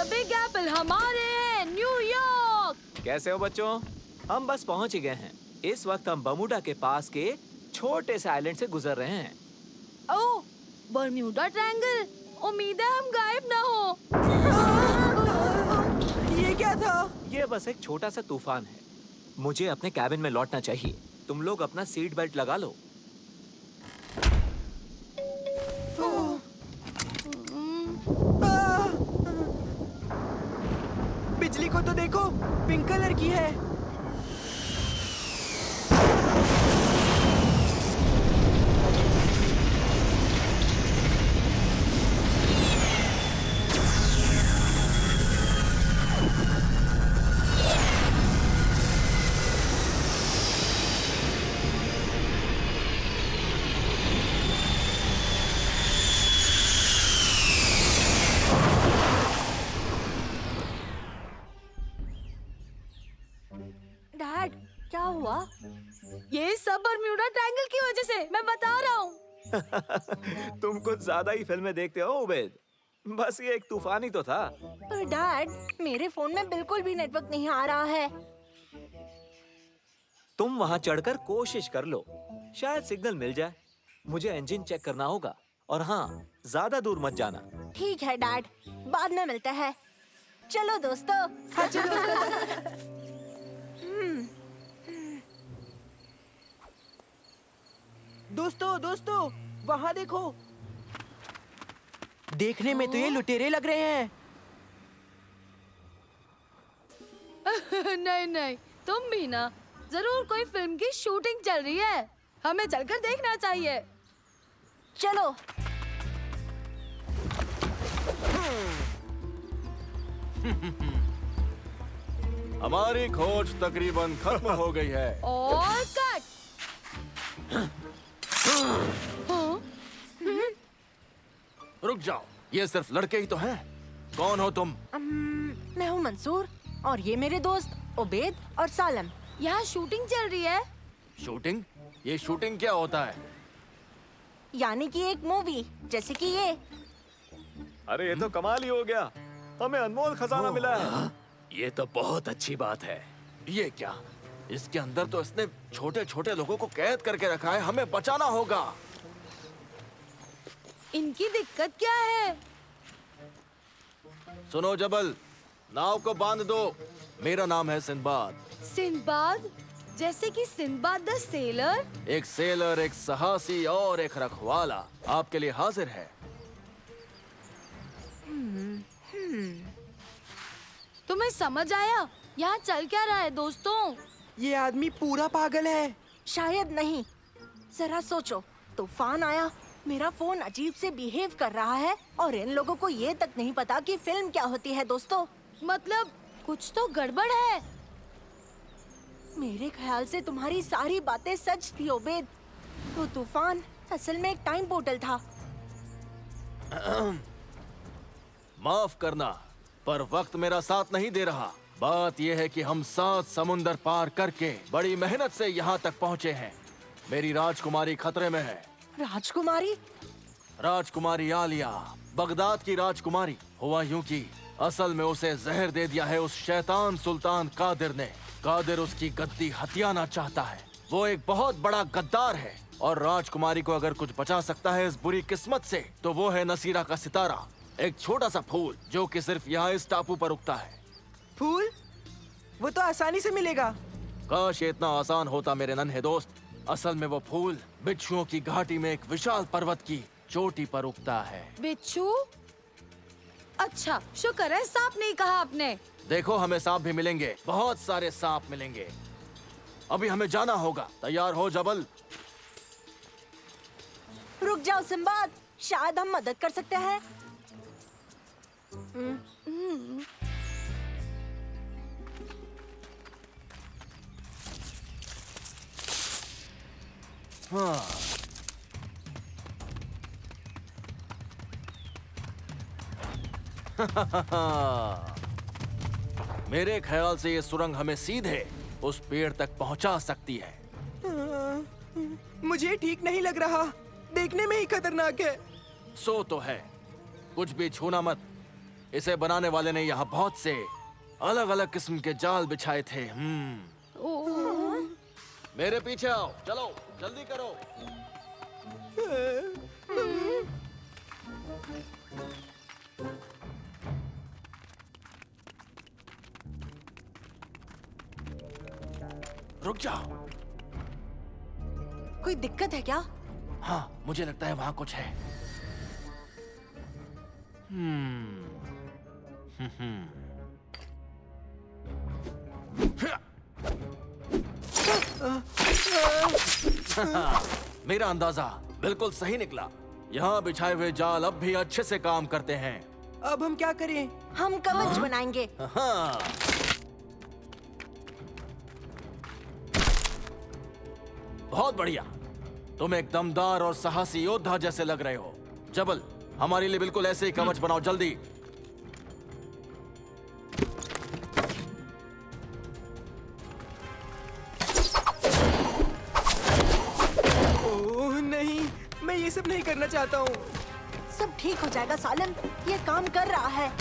The big Apple हमारे हैं, New York. कैसे हो बच्चों? हम बस पहुंच ही गए हैं। इस वक्त हम बर्मुडा के पास के छोटे से आइलैंड से गुजर रहे हैं। ओह, बर्म्यूडा ट्रायंगल। उम्मीद है हम गायब ना हो। ये क्या था? ये बस एक छोटा सा तूफान है। मुझे अपने कैबिन में लौटना चाहिए। तुम लोग अपना सीट बेल्ट लगा लो। बिजली को तो देखो, पिंक कलर की है। डैड, क्या हुआ? ये सब बर्म्यूडा ट्रायंगल की वजह से, मैं बता रहा हूँ। तुम कुछ ज्यादा ही फिल्में देखते हो उबैद। बस ये एक तूफान ही तो था। पर डैड, मेरे फोन में बिल्कुल भी नेटवर्क नहीं आ रहा है। तुम वहां चढ़कर कोशिश कर लो, शायद सिग्नल मिल जाए। मुझे इंजन चेक करना होगा। और हाँ, ज्यादा दूर मत जाना। ठीक है डैड, बाद में मिलते हैं। चलो दोस्तों। हाँ चलो। दोस्तों, वहाँ देखो। देखने में तो ये लुटेरे लग रहे हैं। नहीं नहीं, तुम भी ना। जरूर कोई फिल्म की शूटिंग चल रही है। हमें चलकर देखना चाहिए। चलो। हमारी खोज तकरीबन खत्म हो गई है। और कट। रुक जाओ, ये सिर्फ लड़के ही तो हैं। कौन हो तुम? मैं हूँ मंसूर और ये मेरे दोस्त उबैद और सालम। यहाँ शूटिंग चल रही है। शूटिंग? ये शूटिंग क्या होता है? यानी कि एक मूवी, जैसे कि ये। अरे ये तो कमाल ही हो गया। हमें अनमोल खजाना मिला है। ये तो बहुत अच्छी बात है। ये क्या? इसके अंदर तो इसने छोटे छोटे लोगों को कैद करके रखा है। हमें बचाना होगा। इनकी दिक्कत क्या है? सुनो जबल, नाव को बांध दो। मेरा नाम है सिंदबाद। सिंदबाद? जैसे कि सिंदबाद द सेलर? एक सेलर, एक साहसी और एक रखवाला आपके लिए हाजिर है। तुम्हें समझ आया यहाँ चल क्या रहा है दोस्तों? ये आदमी पूरा पागल है। शायद नहीं। जरा सोचो, तूफान आया, मेरा फोन अजीब से बिहेव कर रहा है और इन लोगों को ये तक नहीं पता कि फिल्म क्या होती है दोस्तों। मतलब कुछ तो गड़बड़ है। मेरे ख्याल से तुम्हारी सारी बातें सच थी उबैद। वो तूफान असल में एक टाइम पोर्टल था। माफ करना, पर वक्त मेरा साथ नहीं दे रहा। बात यह है कि हम 7 समुंदर पार करके बड़ी मेहनत से यहाँ तक पहुँचे हैं। मेरी राजकुमारी खतरे में है। राजकुमारी? राजकुमारी आलिया, बगदाद की राजकुमारी। हुआ यूं कि असल में उसे जहर दे दिया है उस शैतान सुल्तान कादिर ने। कादिर उसकी गद्दी हथियाना चाहता है। वो एक बहुत बड़ा गद्दार है और राजकुमारी को अगर कुछ बचा सकता है इस बुरी किस्मत से तो वो है नसीरा का सितारा, एक छोटा सा फूल जो कि सिर्फ यहाँ इस टापू पर उगता है। फूल? वो तो आसानी से मिलेगा। काश ये इतना आसान होता मेरे नन्हे दोस्त। असल में वो फूल बिच्छुओं की घाटी में एक विशाल पर्वत की चोटी पर उगता है। बिच्छू? अच्छा, शुक्र है सांप नहीं कहा आपने। देखो, हमें सांप भी मिलेंगे, बहुत सारे सांप मिलेंगे। अभी हमें जाना होगा। तैयार हो जबल? रुक जाओ सिंबाद, शायद हम मदद कर सकते हैं। हाँ। मेरे ख्याल से ये सुरंग हमें सीधे उस पेड़ तक पहुंचा सकती है। मुझे ठीक नहीं लग रहा। देखने में ही खतरनाक है। सो तो है, कुछ भी छूना मत। इसे बनाने वाले ने यहाँ बहुत से अलग अलग किस्म के जाल बिछाए थे। मेरे पीछे आओ, चलो जल्दी करो। रुक जाओ। कोई दिक्कत है क्या? हाँ, मुझे लगता है वहां कुछ है। मेरा अंदाजा बिल्कुल सही निकला। यहाँ बिछाए हुए जाल अब भी अच्छे से काम करते हैं। अब हम क्या करें? हम कवच बनाएंगे। हाँ। बहुत बढ़िया। तुम एक दमदार और साहसी योद्धा जैसे लग रहे हो। जबल, हमारे लिए बिल्कुल ऐसे ही कवच बनाओ जल्दी। ओह नहीं, मैं ये सब नहीं करना चाहता हूँ। सब ठीक हो जाएगा सालिम, ये काम कर रहा है।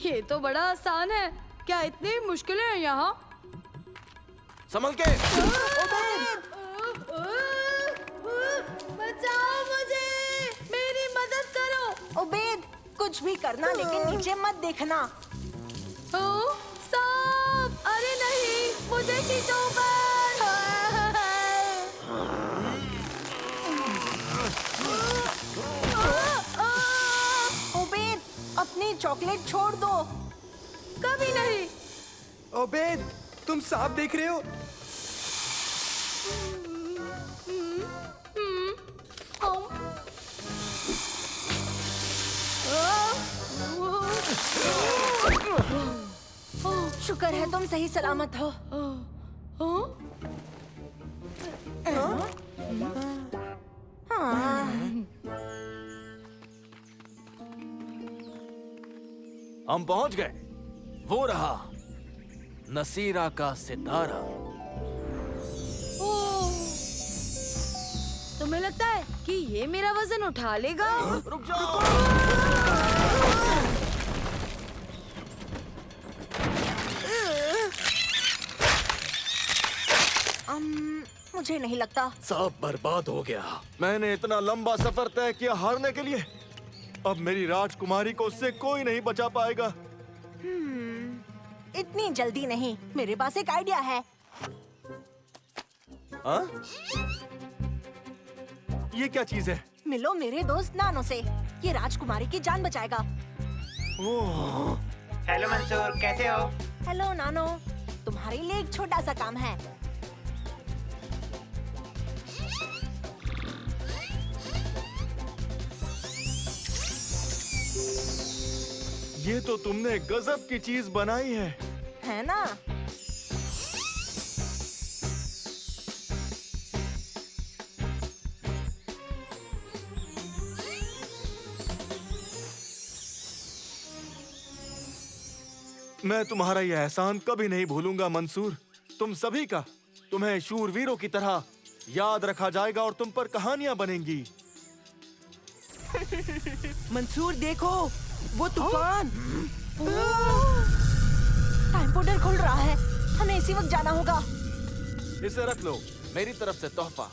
ये तो बड़ा आसान है। क्या इतनी मुश्किलें हैं यहाँ? संभल के। बचाओ मुझे, मेरी मदद करो। उबैद, कुछ भी करना लेकिन नीचे मत देखना। सांप! अरे नहीं, मुझे खींचो ऊपर। उबैद, अपनी चॉकलेट छोड़ दो। कभी नहीं। ओबेद, तुम सांप देख रहे हो? शुक्र है तुम सही सलामत हो। हम पहुंच गए। वो रहा नसीरा का सितारा। तुम्हें लगता है कि ये मेरा वजन उठा लेगा? रुक जाओ। मुझे नहीं लगता। सब बर्बाद हो गया। मैंने इतना लंबा सफर तय किया हारने के लिए। अब मेरी राजकुमारी को उससे कोई नहीं बचा पाएगा। इतनी जल्दी नहीं, मेरे पास एक आइडिया है। हाँ? ये क्या चीज है? मिलो मेरे दोस्त नानो से, ये राजकुमारी की जान बचाएगा। हेलो मंसूर, कैसे हो? हेलो नानो, तुम्हारे लिए एक छोटा सा काम है। ये तो तुमने गजब की चीज बनाई है ना? मैं तुम्हारा यह एहसान कभी नहीं भूलूंगा मंसूर। तुम सभी का, तुम्हें शूरवीरों की तरह याद रखा जाएगा और तुम पर कहानियां बनेंगी। मंसूर देखो, वो तूफान। टाइम पोर्टल खुल रहा है, हमें इसी वक्त जाना होगा। इसे रख लो, मेरी तरफ से तोहफा।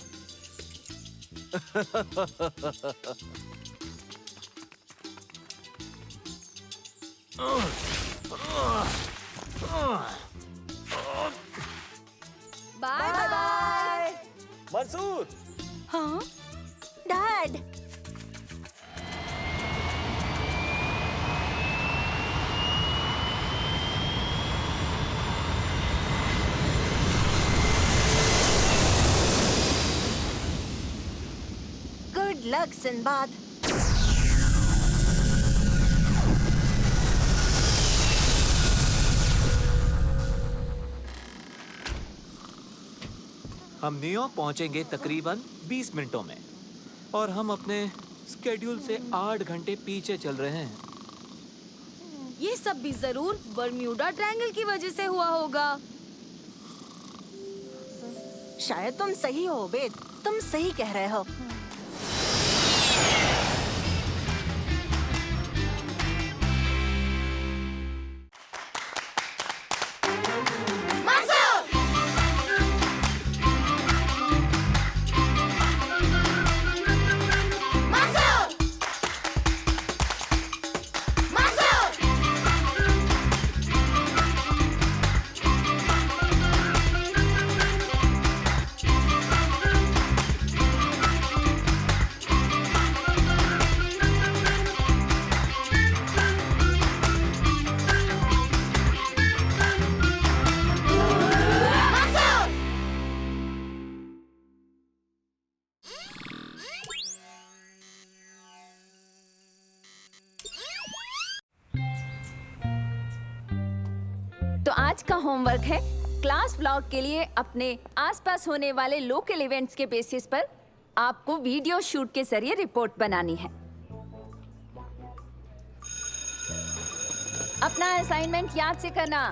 Bye bye. मंसूर, हाँ? Dad, good luck Sinbad. हम न्यूयॉर्क पहुंचेंगे तकरीबन 20 मिनटों में और हम अपने स्केड्यूल से 8 घंटे पीछे चल रहे हैं। ये सब भी जरूर बर्म्यूडा ट्रायंगल की वजह से हुआ होगा। शायद तुम सही हो बेद, तुम सही कह रहे हो। तो आज का होमवर्क है क्लास व्लॉग के लिए अपने आसपास होने वाले लोकल इवेंट्स के बेसिस पर आपको वीडियो शूट के जरिए रिपोर्ट बनानी है। अपना असाइनमेंट याद से करना।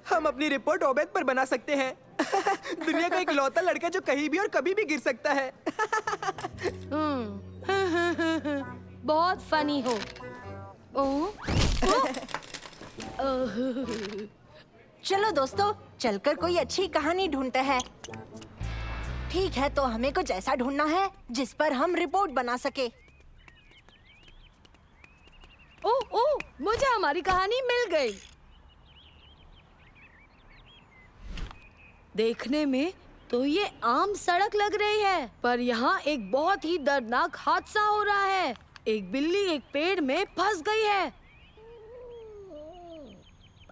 हम अपनी रिपोर्ट ओबेद पर बना सकते हैं। दुनिया का एक लौता लड़का जो कहीं भी और कभी भी गिर सकता है। बहुत फनी हो। चलो दोस्तों, चलकर कोई अच्छी कहानी ढूंढते हैं। ठीक है, तो हमें कुछ ऐसा ढूंढना है जिस पर हम रिपोर्ट बना सके। ओह, मुझे हमारी कहानी मिल गई। देखने में तो ये आम सड़क लग रही है, पर यहाँ एक बहुत ही दर्दनाक हादसा हो रहा है। एक बिल्ली एक पेड़ में फंस गई है।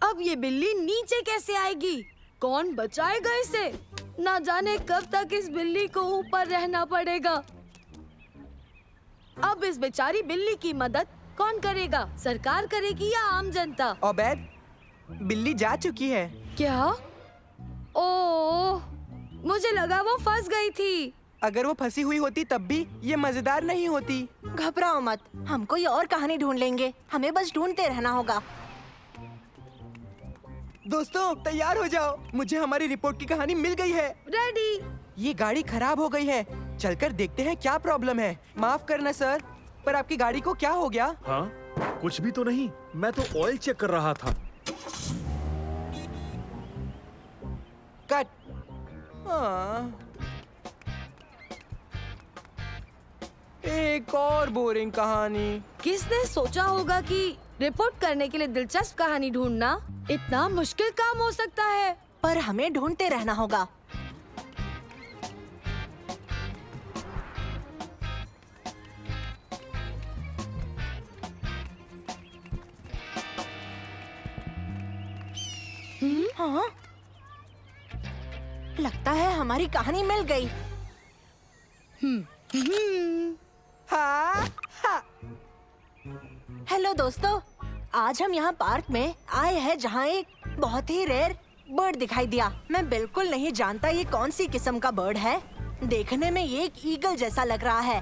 अब ये बिल्ली नीचे कैसे आएगी? कौन बचाएगा इसे? ना जाने कब तक इस बिल्ली को ऊपर रहना पड़ेगा। अब इस बेचारी बिल्ली की मदद कौन करेगा? सरकार करेगी या आम जनता? ओबेद, बिल्ली जा चुकी है। क्या? ओह, मुझे लगा वो फंस गई थी। अगर वो फंसी हुई होती तब भी ये मजेदार नहीं होती। घबराओ मत, हम कोई और कहानी ढूंढ लेंगे। हमें बस ढूंढते रहना होगा। दोस्तों तैयार हो जाओ, मुझे हमारी रिपोर्ट की कहानी मिल गई है। रेडी? ये गाड़ी खराब हो गई है, चलकर देखते हैं क्या प्रॉब्लम है। माफ करना सर, पर आपकी गाड़ी को क्या हो गया? हाँ, कुछ भी तो नहीं, मैं तो ऑयल चेक कर रहा था। कट। हाँ। एक और बोरिंग कहानी। किसने सोचा होगा कि रिपोर्ट करने के लिए दिलचस्प कहानी ढूंढना इतना मुश्किल काम हो सकता है? पर हमें ढूंढते रहना होगा। हाँ, लगता है हमारी कहानी मिल गई। हाँ, हाँ। हेलो दोस्तों, आज हम यहाँ पार्क में आए हैं जहाँ एक बहुत ही रेयर बर्ड दिखाई दिया। मैं बिल्कुल नहीं जानता ये कौन सी किस्म का बर्ड है। देखने में ये एक ईगल जैसा लग रहा है,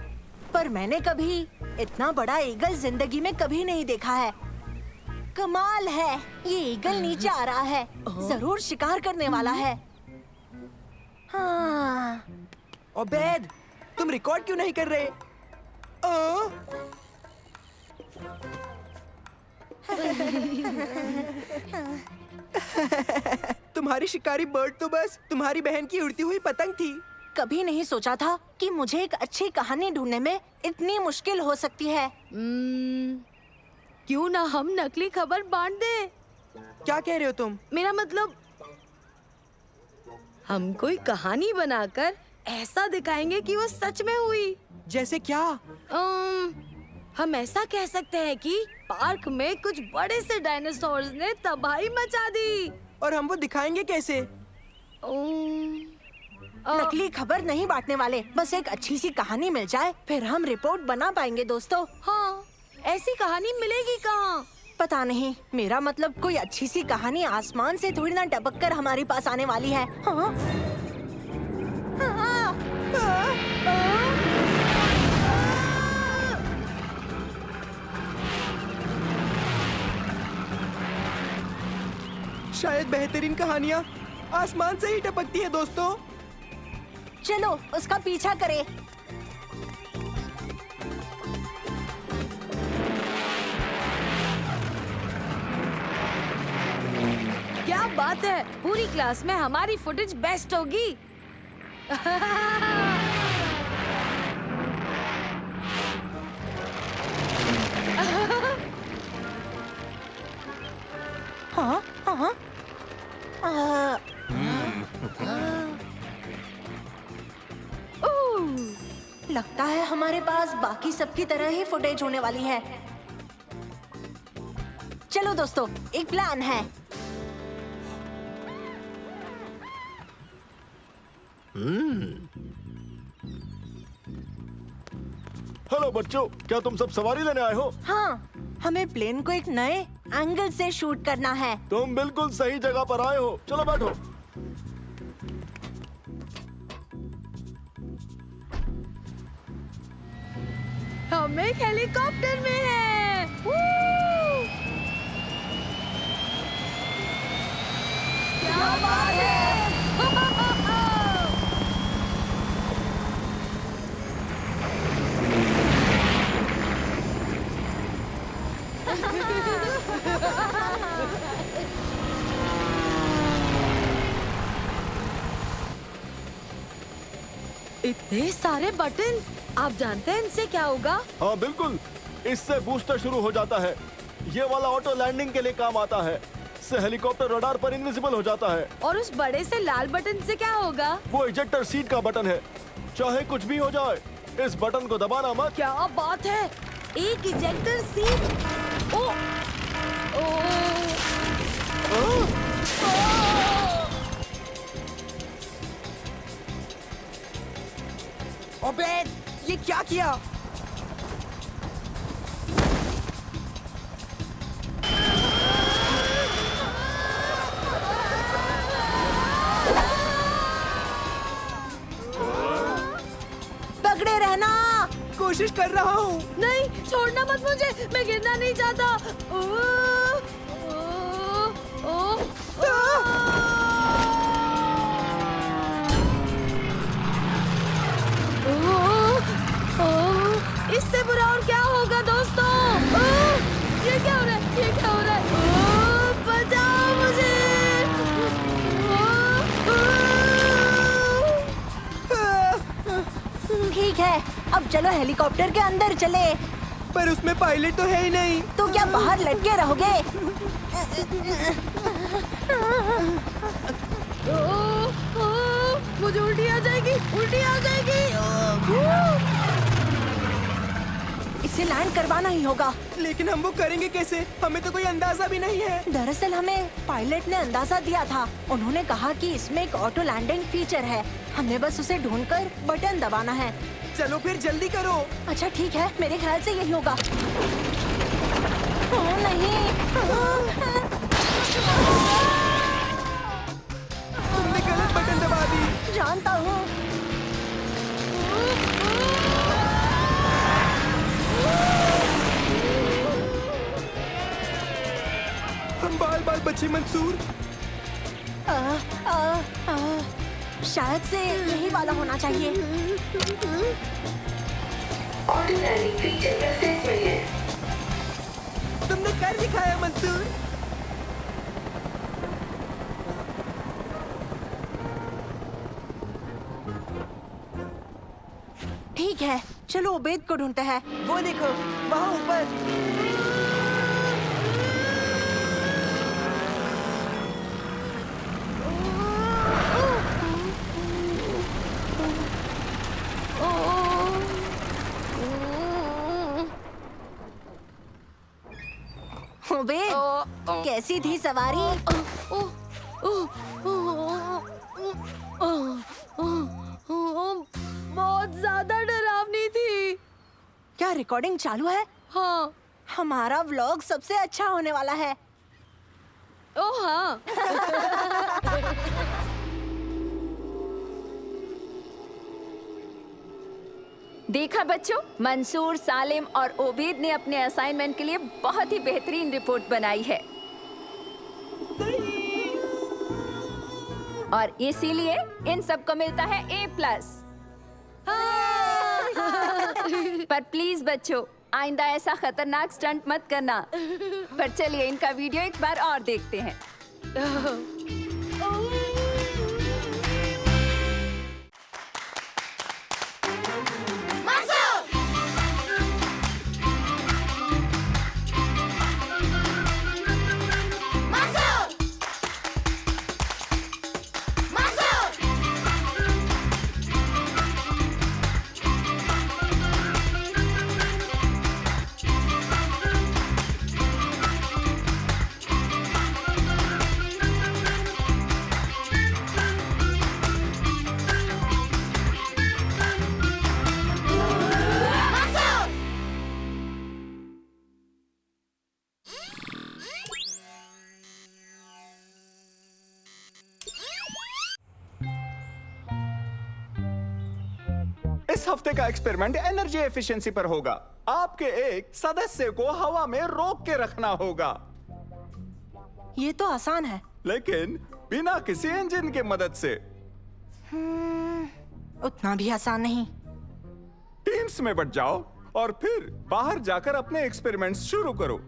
पर मैंने कभी इतना बड़ा ईगल जिंदगी में कभी नहीं देखा है। कमाल है, ये ईगल नीचे आ रहा है, जरूर शिकार करने वाला है। हाँ। ओबेद, तुम रिकॉर्ड क्यों नहीं कर रहे? ओ? तुम्हारी शिकारी बर्ड तो बस तुम्हारी बहन की उड़ती हुई पतंग थी। कभी नहीं सोचा था कि मुझे एक अच्छी कहानी ढूंढने में इतनी मुश्किल हो सकती है। क्यों ना हम नकली खबर बांट दे? क्या कह रहे हो तुम? मेरा मतलब, हम कोई कहानी बनाकर ऐसा दिखाएंगे कि वो सच में हुई। जैसे क्या? हम ऐसा कह सकते हैं कि पार्क में कुछ बड़े से डायनासोर्स ने तबाही मचा दी। और हम वो दिखाएंगे कैसे? नकली खबर नहीं बांटने वाले, बस एक अच्छी सी कहानी मिल जाए, फिर हम रिपोर्ट बना पाएंगे दोस्तों। हाँ, ऐसी कहानी मिलेगी कहाँ? पता नहीं, मेरा मतलब कोई अच्छी सी कहानी आसमान से थोड़ी ना टपक कर हमारे पास आने वाली है। हाँ? शायद बेहतरीन कहानियाँ आसमान से ही टपकती है दोस्तों। चलो उसका पीछा करें। क्या बात है, पूरी क्लास में हमारी फुटेज बेस्ट होगी। हाँ हाँ लगता है हमारे पास बाकी सबकी तरह ही फुटेज होने वाली है। चलो दोस्तों, एक प्लान है। हेलो बच्चों, क्या तुम सब सवारी लेने आए हो? हाँ, हमें प्लेन को एक नए एंगल से शूट करना है। तुम बिल्कुल सही जगह पर आए हो। चलो बैठो। हम एक हेलीकॉप्टर में हैं। क्या बात है। इतने सारे बटन, आप जानते हैं इनसे क्या होगा? हाँ बिल्कुल, इससे बूस्टर शुरू हो जाता है। ये वाला ऑटो लैंडिंग के लिए काम आता है। इससे हेलीकॉप्टर रडार पर इनविजिबल हो जाता है। और उस बड़े से लाल बटन से क्या होगा? वो इजेक्टर सीट का बटन है। चाहे कुछ भी हो जाए, इस बटन को दबाना मत। क्या बात है, एक इजेक्टर सीट। ओ, ओ, ओबेद, ये क्या किया? पकड़े रहना। कोशिश कर रहा हूँ। नहीं, छोड़ना मत मुझे, मैं गिरना नहीं चाहता। ओ, ओ, ओ, इससे बुरा और क्या होगा दोस्तों? ये क्या हो रहा है? ये क्या हो रहा है? बचाओ मुझे। ठीक है, अब चलो हेलीकॉप्टर के अंदर चले। पर उसमें पायलट तो है ही नहीं। तो क्या बाहर लटके रहोगे? मुझे उल्टी आ जाएगी, उल्टी आ जाएगी। इसे लैंड करवाना ही होगा। लेकिन हम वो करेंगे कैसे? हमें तो कोई अंदाजा भी नहीं है। दरअसल हमें पायलट ने अंदाजा दिया था। उन्होंने कहा कि इसमें एक ऑटो लैंडिंग फीचर है। हमें बस उसे ढूंढकर बटन दबाना है। चलो फिर जल्दी करो। अच्छा ठीक है, मेरे ख्याल से यही होगा। ओह नहीं, तुमने गलत बटन दबा दी। जानता हूँ। हम बाल बाल बचे मंसूर। शायद से यही वाला होना चाहिए। तुमने कर दिखाया मंसूर। ठीक है, चलो उबैद को ढूंढते हैं। वो देखो, वहाँ ऊपर। उबैद, कैसी थी सवारी? बहुत ज्यादा डरावनी थी। क्या रिकॉर्डिंग चालू है? हाँ। हमारा व्लॉग सबसे अच्छा होने वाला है। ओह हाँ। देखा बच्चों, मंसूर, सालिम और ओबेद ने अपने असाइनमेंट के लिए बहुत ही बेहतरीन रिपोर्ट बनाई है। और इसीलिए इन सबको मिलता है A+। पर प्लीज बच्चों, आइंदा ऐसा खतरनाक स्टंट मत करना। पर चलिए इनका वीडियो एक बार और देखते हैं। इस हफ्ते का एक्सपेरिमेंट एनर्जी एफिशिएंसी पर होगा। आपके एक सदस्य को हवा में रोक के रखना होगा, ये तो आसान है। लेकिन बिना किसी इंजन के मदद से। उतना भी आसान नहीं। टीम्स में बट जाओ और फिर बाहर जाकर अपने एक्सपेरिमेंट्स शुरू करो।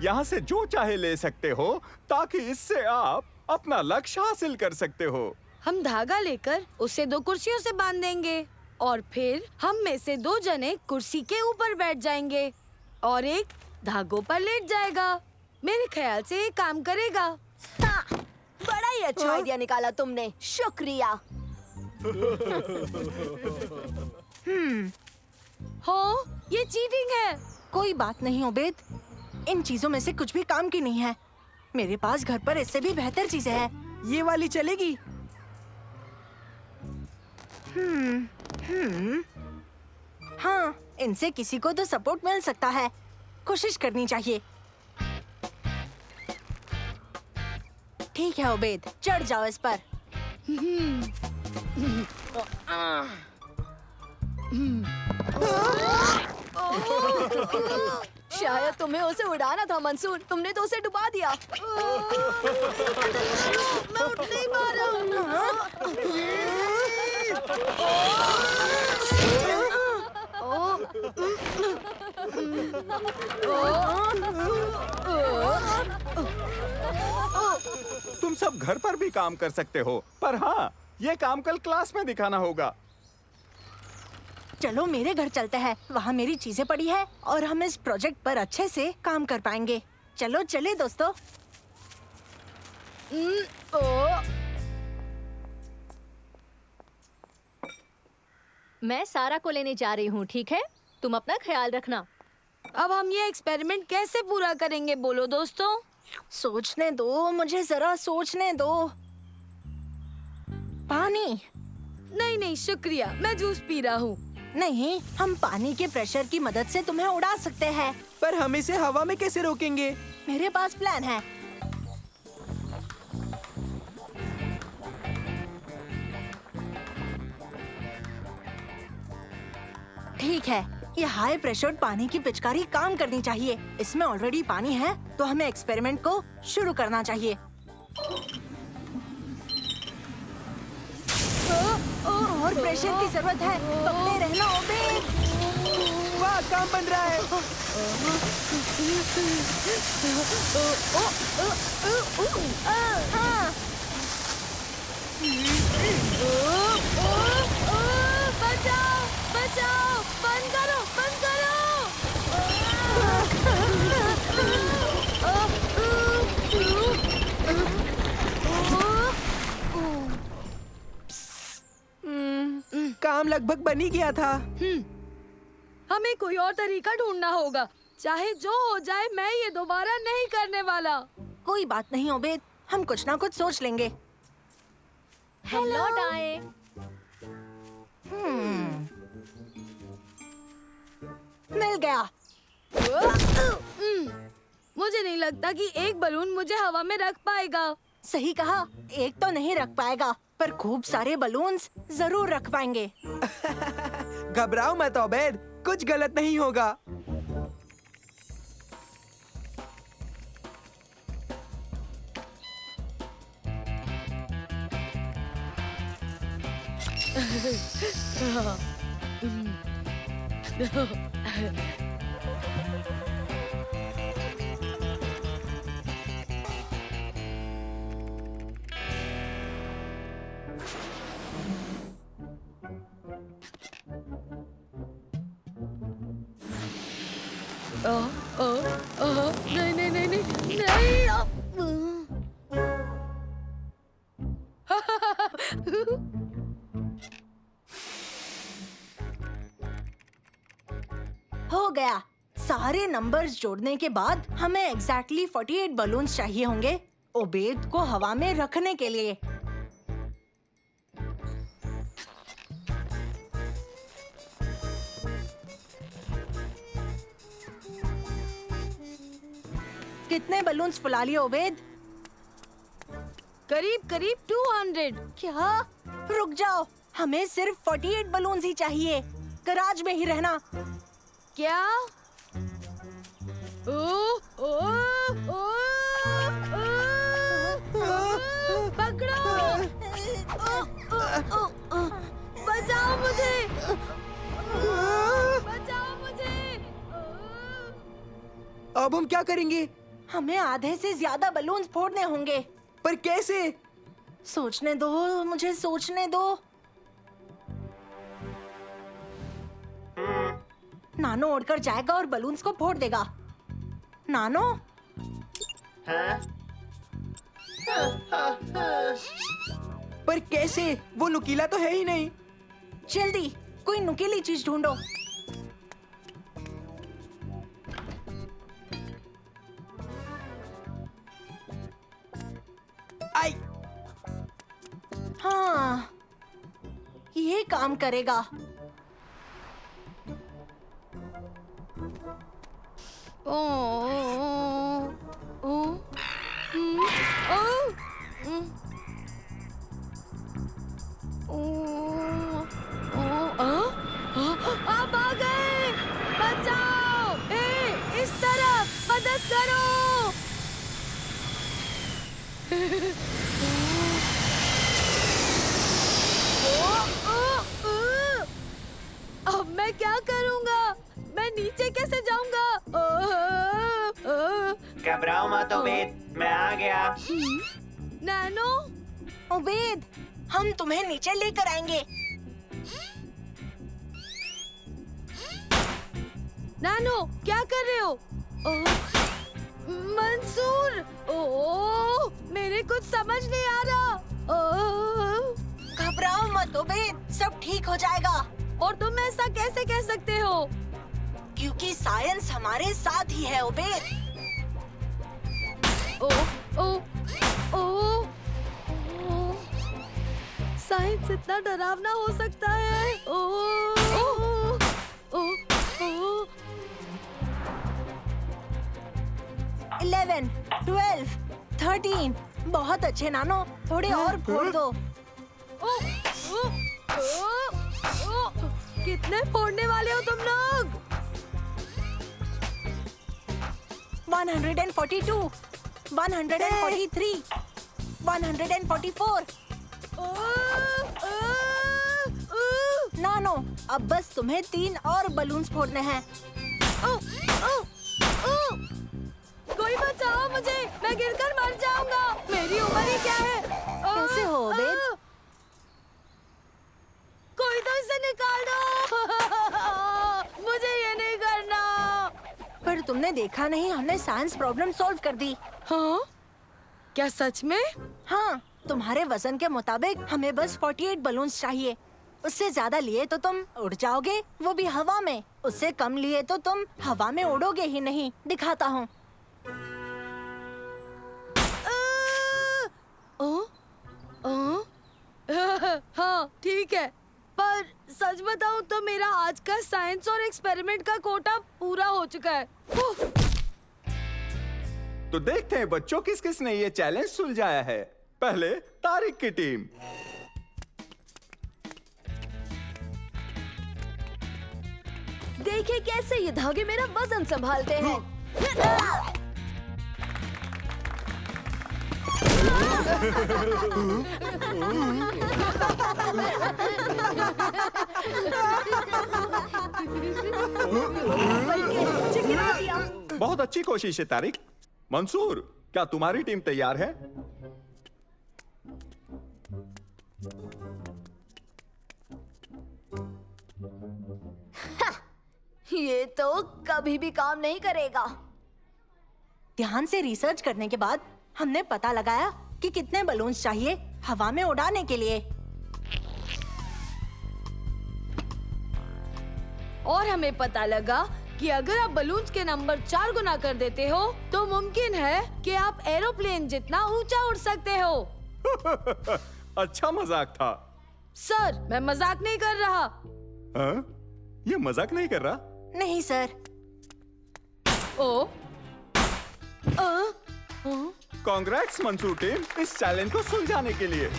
यहाँ से जो चाहे ले सकते हो ताकि इससे आप अपना लक्ष्य हासिल कर सकते हो। हम धागा लेकर उसे 2 कुर्सियों से बांध देंगे और फिर हम में से 2 जने कुर्सी के ऊपर बैठ जाएंगे और एक धागों पर लेट जाएगा। मेरे ख्याल से ये काम करेगा। हाँ, बड़ा ही अच्छा आइडिया निकाला तुमने, शुक्रिया। हो, ये चीटिंग है। कोई बात नहीं ओबेद, इन चीजों में से कुछ भी काम की नहीं है। मेरे पास घर पर इससे भी बेहतर चीजें हैं। ये वाली चलेगी? हाँ, इनसे किसी को तो सपोर्ट मिल सकता है। कोशिश करनी चाहिए। ठीक है ओबेद, चढ़ जाओ इस पर। शायद तुम्हें उसे उड़ाना था मंसूर, तुमने तो उसे डुबा दिया। मैं उठ नहीं पा रहा तुम सब घर पर भी काम कर सकते हो, पर हाँ, ये काम कल क्लास में दिखाना होगा। चलो मेरे घर चलते हैं, वहाँ मेरी चीजें पड़ी है और हम इस प्रोजेक्ट पर अच्छे से काम कर पाएंगे। चलो चले दोस्तों। मैं सारा को लेने जा रही हूँ, ठीक है? तुम अपना ख्याल रखना। अब हम ये एक्सपेरिमेंट कैसे पूरा करेंगे बोलो दोस्तों? सोचने दो, मुझे जरा सोचने दो। पानी? नहीं नहीं शुक्रिया, मैं जूस पी रहा हूँ। नहीं, हम पानी के प्रेशर की मदद से तुम्हें उड़ा सकते हैं। पर हम इसे हवा में कैसे रोकेंगे? मेरे पास प्लान है। ठीक है, ये हाई प्रेशर पानी की पिचकारी काम करनी चाहिए। इसमें ऑलरेडी पानी है, तो हमें एक्सपेरिमेंट को शुरू करना चाहिए। और प्रेशर की जरूरत है, पकड़े रहना ओबेद। वाह, काम बन रहा है। हाँ। बचाओ बचाओ, बंद करो बंद करो। काम लगभग बन ही गया था। हमें कोई और तरीका ढूंढना होगा। चाहे जो हो जाए, मैं ये दोबारा नहीं करने वाला। कोई बात नहीं ओबेद, हम कुछ ना कुछ सोच लेंगे। हम लौट आए। मिल गया। मुझे नहीं लगता कि एक बलून मुझे हवा में रख पाएगा। सही कहा, एक तो नहीं रख पाएगा, पर खूब सारे बलून्स जरूर रख पाएंगे। घबराओ मत ओबेद, कुछ गलत नहीं होगा। नहीं नहीं नहीं नहीं नहीं हो गया। सारे नंबर्स जोड़ने के बाद हमें एग्जैक्टली 48 बलून्स चाहिए होंगे ओबेद को हवा में रखने के लिए। कितने बलून्स फुला लिए ओबेद? करीब करीब 200। क्या? रुक जाओ, हमें सिर्फ 48 बलून्स ही चाहिए। गराज में ही रहना। क्या? ओ, ओ, ओ, ओ, पकड़ो! बचाओ मुझे! बचाओ मुझे! अब हम क्या करेंगे? हमें आधे से ज्यादा बलून्स फोड़ने होंगे। पर कैसे? सोचने दो, मुझे सोचने दो। नानो उड़कर जाएगा और बलून्स को फोड़ देगा। नानो? पर कैसे? वो नुकीला तो है ही नहीं। जल्दी कोई नुकीली चीज ढूंढो। आई! हाँ, ये काम करेगा। ओ, ओ, ओ, आप आ गए! बचाओ! इस तरफ मदद करो! अब मैं क्या करूंगा? मैं नीचे कैसे जाऊंगा? घबराओ मत ओबेद, मैं आ गया। नैनो? ओबेद, हम तुम्हें नीचे लेकर आएंगे। नैनो, क्या कर रहे हो? मंसूर! ओह, मेरे कुछ समझ नहीं आ रहा। घबराओ मत ओबेद, सब ठीक हो जाएगा। और तुम ऐसा कैसे कह सकते हो? क्योंकि साइंस हमारे साथ ही है ओबेद। ओ, ओ, ओ, साइंस इतना डरावना हो सकता है। ओ, ओ, ओ, ओ, 11, 12, 13। बहुत अच्छे नानो, थोड़े और फोड़ दो। ओ, ओ, ओ, ओ, कितने फोड़ने वाले हो तुम लोग? 142, 143, 144। नानो, अब बस तुम्हें 3 और बलून्स फोड़ने हैं। कोई बचाओ मुझे, मैं गिरकर मर जाऊंगा। मेरी उम्र ही क्या है? कैसे हो ओबेद? कोई तो इसे निकाल दो। मुझे ये नहीं करना। पर तुमने देखा नहीं, हमने साइंस प्रॉब्लम सॉल्व कर दी। हाँ? क्या सच में? हाँ, तुम्हारे वजन के मुताबिक हमें बस 48 बलून्स चाहिए। उससे ज्यादा लिए तो तुम उड़ जाओगे, वो भी हवा में। उससे कम लिए तो तुम हवा में उड़ोगे ही नहीं। दिखाता हूँ। हाँ, ठीक है। पर सच बताऊं तो मेरा आज का साइंस और एक्सपेरिमेंट का कोटा पूरा हो चुका है। तो देखते हैं बच्चों किस किस ने ये चैलेंज सुलझाया है। पहले तारिक की टीम। देखिए कैसे ये धागे मेरा वजन संभालते हैं। बहुत अच्छी कोशिश है तारिक। मंसूर, क्या तुम्हारी टीम तैयार है? ये तो कभी भी काम नहीं करेगा। ध्यान से रिसर्च करने के बाद हमने पता लगाया कि कितने बलून्स चाहिए हवा में उड़ाने के लिए। और हमें पता लगा कि अगर आप बलून्स के नंबर 4 गुना कर देते हो तो मुमकिन है कि आप एरोप्लेन जितना ऊंचा उड़ सकते हो। अच्छा मजाक था। सर, मैं मजाक नहीं कर रहा। हाँ? ये मजाक नहीं कर रहा? नहीं सर। ओ कांग्रेट्स मंसूर टीम इस चैलेंज को सुलझाने के लिए।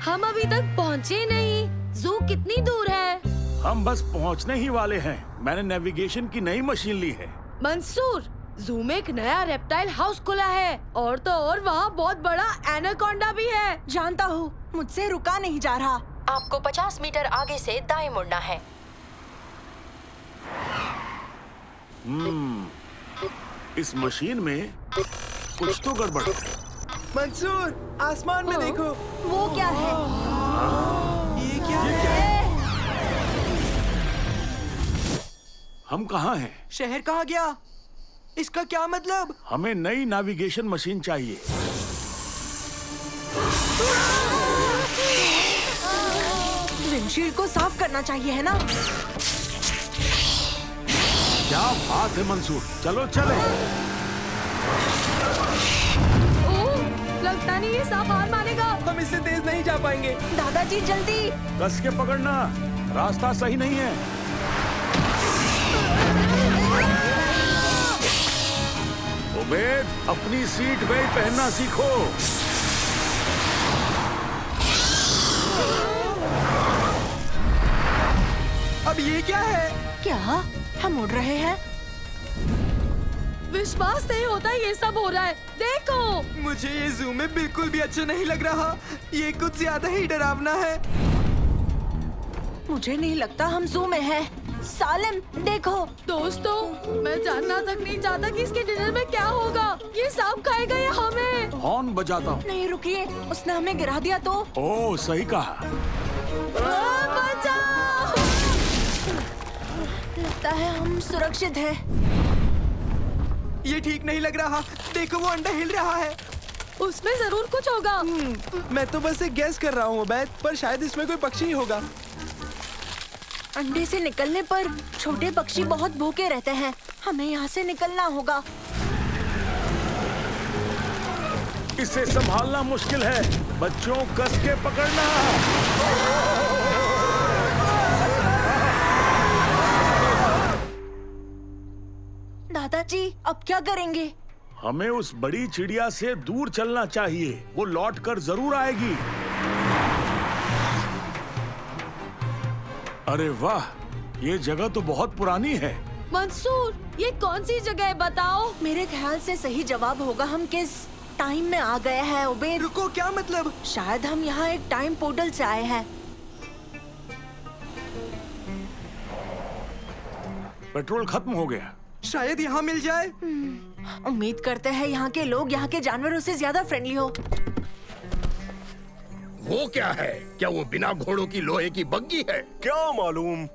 हम अभी तक पहुँचे नहीं। जू कितनी दूर है? हम बस पहुंचने ही वाले हैं। मैंने नेविगेशन की नई मशीन ली है। मंसूर, जू में एक नया रेप्टाइल हाउस खुला है और तो और वहाँ बहुत बड़ा एनाकोंडा भी है। जानता हूँ, मुझसे रुका नहीं जा रहा। आपको 50 मीटर आगे से दाएं मुड़ना है। इस मशीन में कुछ तो गड़बड़ है। मंसूर, आसमान में देखो। वो क्या है? ये क्या है? हम कहाँ हैं? शहर कहाँ गया? इसका क्या मतलब? हमें नई नेविगेशन मशीन चाहिए। विंडशील्ड को साफ करना चाहिए, है ना? क्या बात है मंसूर, चलो चले। लगता नहीं ये सांप हार मानेगा। हम इससे तेज नहीं जा पाएंगे। दादाजी जल्दी। कस के पकड़ना, रास्ता सही नहीं है। उबैद, अपनी सीट बेल्ट पहनना सीखो। अब ये क्या है? क्या हम उड़ रहे हैं? विश्वास नहीं होता ये सब हो रहा है। देखो, मुझे ये जू में बिल्कुल भी अच्छा नहीं लग रहा। ये कुछ ज्यादा ही डरावना है। मुझे नहीं लगता हम जू में हैं। सालिम, देखो। दोस्तों, मैं जानना तक नहीं चाहता कि इसके डिनर में क्या होगा। ये सांप खाएगा या हमें? हॉर्न बजाता हूँ। नहीं रुकिए, उसने हमें गिरा दिया तो। ओह, सही कहा। बचाओ! लगता है हम सुरक्षित हैं। ये ठीक नहीं लग रहा। देखो, वो अंडा हिल रहा है। उसमें जरूर कुछ होगा। मैं तो बस एक गैस कर रहा हूँ उबैद, पर शायद इसमें कोई पक्षी ही होगा। अंडे से निकलने पर छोटे पक्षी बहुत भूखे रहते हैं। हमें यहाँ से निकलना होगा। इसे संभालना मुश्किल है। बच्चों, कस के पकड़ना। दादाजी, अब क्या करेंगे? हमें उस बड़ी चिड़िया से दूर चलना चाहिए। वो लौट कर जरूर आएगी। अरे वाह, ये जगह तो बहुत पुरानी है। मंसूर, ये कौन सी जगह है बताओ? मेरे ख्याल से सही जवाब होगा हम किस टाइम में आ गए हैं उबैद। रुको, क्या मतलब? शायद हम यहाँ एक टाइम पोर्टल से आए हैं। पेट्रोल खत्म हो गया। शायद यहाँ मिल जाए। उम्मीद करते हैं यहाँ के लोग यहाँ के जानवरों से ज्यादा फ्रेंडली हो। वो क्या है? क्या वो बिना घोड़ों की लोहे की बग्गी है? क्या मालूम।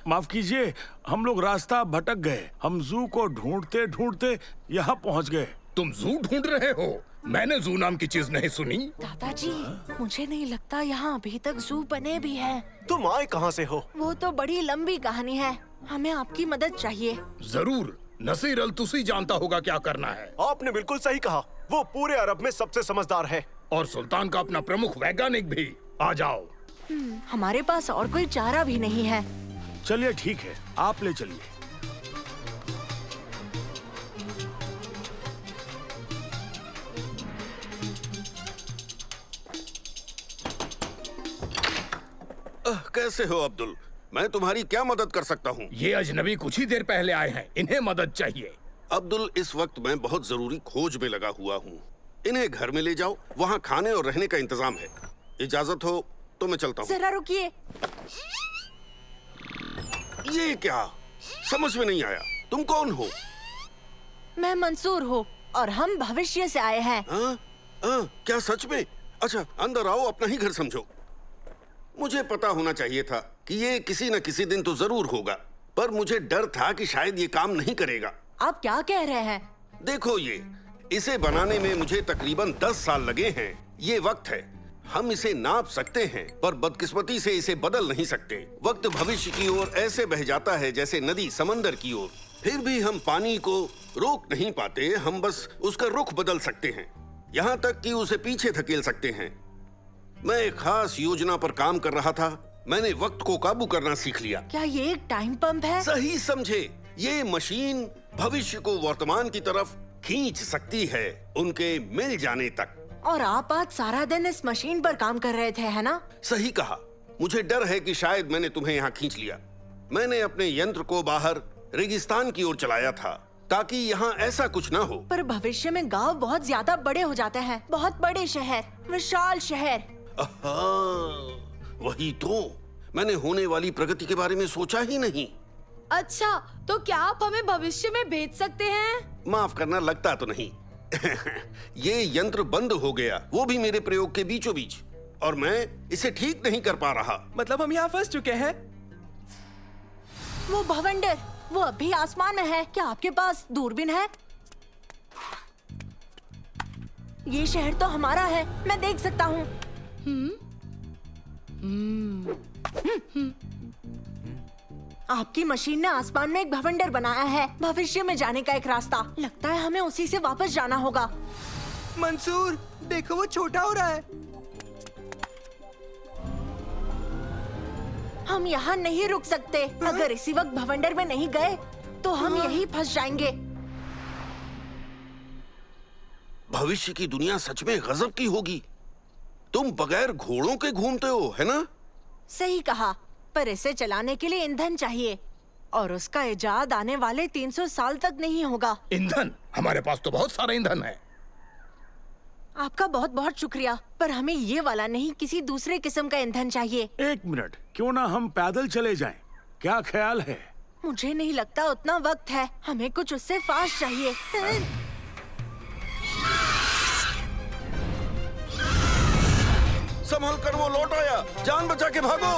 माफ कीजिए, हम लोग रास्ता भटक गए। हम जू को ढूंढते ढूंढते यहाँ पहुँच गए। तुम जू ढूंढ रहे हो? मैंने जू नाम की चीज नहीं सुनी। दादाजी, मुझे नहीं लगता यहाँ अभी तक जू बने भी है। तुम आए कहाँ से हो? वो तो बड़ी लंबी कहानी है, हमें आपकी मदद चाहिए। जरूर, नसीर अल तुसी जानता होगा क्या करना है। आपने बिल्कुल सही कहा, वो पूरे अरब में सबसे समझदार है और सुल्तान का अपना प्रमुख वैज्ञानिक भी। आ जाओ। हमारे पास और कोई चारा भी नहीं है। चलिए ठीक है, आप ले चलिए। कैसे हो अब्दुल? मैं तुम्हारी क्या मदद कर सकता हूँ? ये अजनबी कुछ ही देर पहले आए हैं, इन्हें मदद चाहिए। अब्दुल, इस वक्त मैं बहुत जरूरी खोज में लगा हुआ हूँ। इन्हें घर में ले जाओ, वहाँ खाने और रहने का इंतजाम है। इजाजत हो तो मैं चलता हूँ। जरा रुकिए। ये क्या? समझ में नहीं आया, तुम कौन हो? मैं मंसूर हूँ और हम भविष्य से आए हैं। क्या सच में? अच्छा, अंदर आओ, अपना ही घर समझो। मुझे पता होना चाहिए था कि ये किसी न किसी दिन तो जरूर होगा, पर मुझे डर था कि शायद ये काम नहीं करेगा। आप क्या कह रहे हैं? देखो, इसे बनाने में मुझे तकरीबन 10 साल लगे हैं। ये वक्त है, हम इसे नाप सकते हैं, पर बदकिस्मती से इसे बदल नहीं सकते। वक्त भविष्य की ओर ऐसे बह जाता है जैसे नदी समंदर की ओर। फिर भी हम पानी को रोक नहीं पाते, हम बस उसका रुख बदल सकते हैं, यहाँ तक कि उसे पीछे धकेल सकते हैं। मैं एक खास योजना पर काम कर रहा था। मैंने वक्त को काबू करना सीख लिया। क्या ये एक टाइम पंप है? सही समझे। ये मशीन भविष्य को वर्तमान की तरफ खींच सकती है, उनके मिल जाने तक। और आप आज सारा दिन इस मशीन पर काम कर रहे थे, है ना? सही कहा। मुझे डर है कि शायद मैंने तुम्हें यहाँ खींच लिया। मैंने अपने यंत्र को बाहर रेगिस्तान की ओर चलाया था ताकि यहाँ ऐसा कुछ ना हो। पर भविष्य में गांव बहुत ज्यादा बड़े हो जाते हैं, बहुत बड़े शहर, विशाल शहर। वही तो, मैंने होने वाली प्रगति के बारे में सोचा ही नहीं। अच्छा, तो क्या आप हमें भविष्य में भेज सकते हैं? माफ करना, लगता तो नहीं। ये यंत्र बंद हो गया, वो भी मेरे प्रयोग के बीचों बीच, और मैं इसे ठीक नहीं कर पा रहा। मतलब हम यहाँ फंस चुके हैं। वो भवंडर, वो अभी आसमान में है। क्या आपके पास दूरबीन है? ये शहर तो हमारा है, मैं देख सकता हूँ। आपकी मशीन ने आसमान में एक भवंडर बनाया है, भविष्य में जाने का एक रास्ता। लगता है हमें उसी से वापस जाना होगा। मंसूर, देखो वो छोटा हो रहा है। हम यहाँ नहीं रुक सकते। अगर इसी वक्त भवंडर में नहीं गए तो हम यहीं फंस जाएंगे। भविष्य की दुनिया सच में गजब की होगी। तुम बगैर घोड़ों के घूमते हो, है ना? सही कहा, पर इसे चलाने के लिए ईंधन चाहिए और उसका इजाद आने वाले 300 साल तक नहीं होगा। ईंधन? हमारे पास तो बहुत सारा ईंधन है। आपका बहुत बहुत शुक्रिया, पर हमें ये वाला नहीं, किसी दूसरे किस्म का ईंधन चाहिए। एक मिनट, क्यों ना हम पैदल चले जाएं? क्या ख्याल है? मुझे नहीं लगता उतना वक्त है, हमें कुछ उससे फास्ट चाहिए। संभल कर, वो लौट आया। जान बचा के भागो।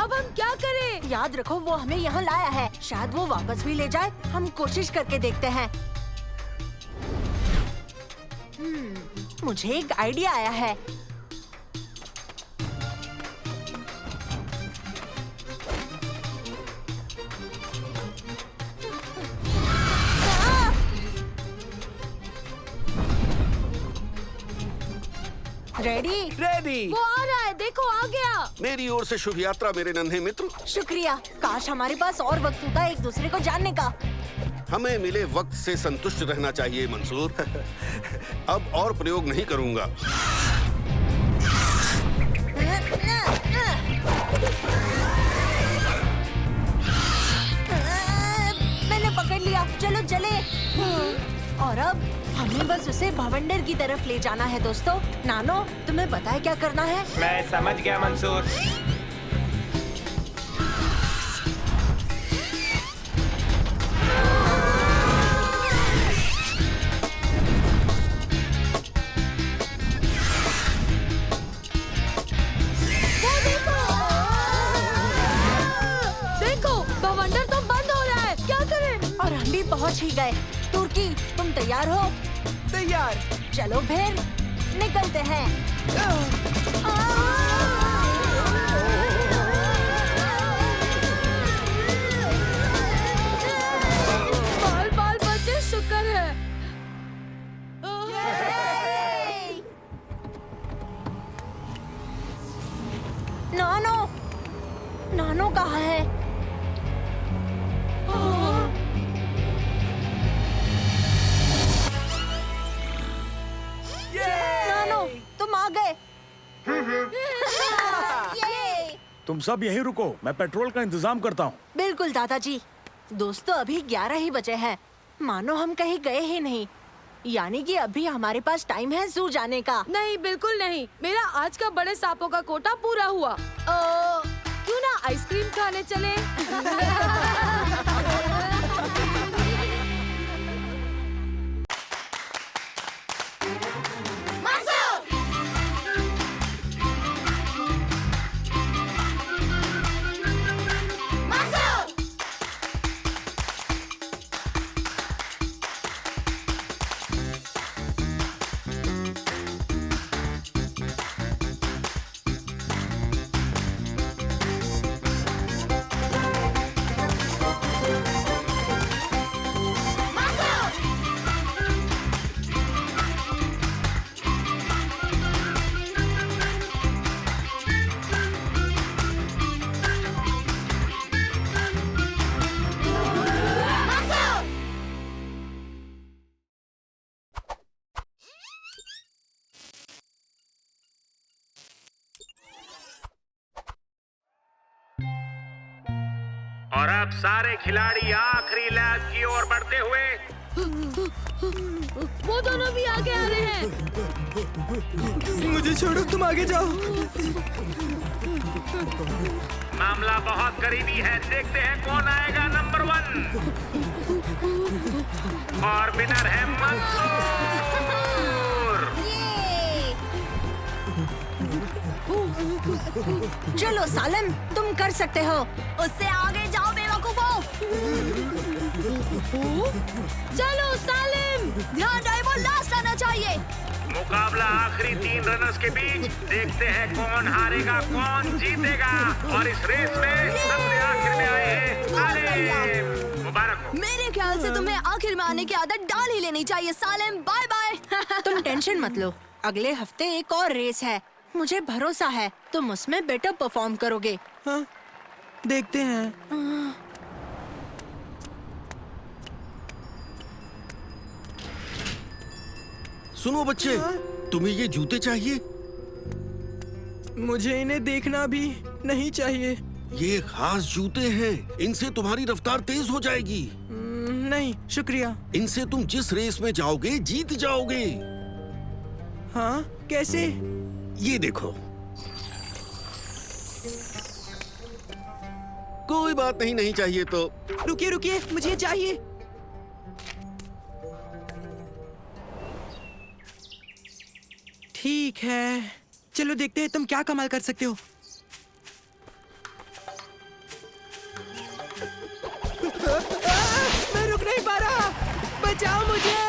अब हम क्या करें? याद रखो, वो हमें यहाँ लाया है, शायद वो वापस भी ले जाए। हम कोशिश करके देखते हैं। मुझे एक आइडिया आया है। रेडी? रेडी। वो आ रहा है, देखो आ गया। मेरी ओर से शुभ यात्रा मेरे नन्हे मित्र। शुक्रिया। काश हमारे पास और वक्त होता एक दूसरे को जानने का। हमें मिले वक्त से संतुष्ट रहना चाहिए मंसूर। अब और प्रयोग नहीं करूंगा। मैंने पकड़ लिया, चलो चले। और अब हमें बस उसे भवंडर की तरफ ले जाना है। दोस्तों, नानो, तुम्हें पता है क्या करना है? मैं समझ गया मंसूर। अभी पहुंच ही गए। तुर्की, तुम तैयार हो? तैयार। चलो फिर निकलते हैं। बाल बाल बचे, शुक्र है। नानो, नानो कहाँ है? नानो, तुम आ गए। तुम सब यहीं रुको, मैं पेट्रोल का इंतजाम करता हूँ। बिल्कुल दादाजी। दोस्तों, अभी 11 ही बजे हैं। मानो हम कहीं गए ही नहीं। यानी कि अभी हमारे पास टाइम है जू जाने का। नहीं, बिल्कुल नहीं। मेरा आज का बड़े सांपों का कोटा पूरा हुआ। क्यों ना आइसक्रीम खाने चले? और अब सारे खिलाड़ी आखिरी लैप की ओर बढ़ते हुए। वो दोनों भी आगे आ रहे हैं। मुझे छोड़ो, तुम आगे जाओ। मामला बहुत करीबी है, देखते हैं कौन आएगा नंबर 1। और विनर है मंसूर। चलो सालिम, तुम कर सकते हो। उससे आगे जाओ बेवकूफो। चलो सालिम, ध्यान रहे वो लास्ट आना चाहिए। मुकाबला आखिरी 3 रनर्स के बीच। देखते हैं कौन हारेगा कौन जीतेगा। और इस रेस में सबसे आखिर में आए हैं सालिम। मुबारक हो। मेरे ख्याल से तुम्हें आखिर में आने की आदत डाल ही लेनी चाहिए सालिम। Bye bye. तुम टेंशन मत लो, अगले हफ्ते एक और रेस है। मुझे भरोसा है तुम उसमें बेटर परफॉर्म करोगे। हाँ, देखते हैं। सुनो बच्चे, तुम्हें ये जूते चाहिए? मुझे इन्हें देखना भी नहीं चाहिए। ये खास जूते हैं, इनसे तुम्हारी रफ्तार तेज हो जाएगी। नहीं शुक्रिया। इनसे तुम जिस रेस में जाओगे जीत जाओगे। हाँ, कैसे? ये देखो। कोई बात नहीं, नहीं चाहिए तो। रुकिए रुकिए, मुझे चाहिए। ठीक है, चलो देखते हैं तुम क्या कमाल कर सकते हो। मैं रुक नहीं पा रहा, बचाओ मुझे।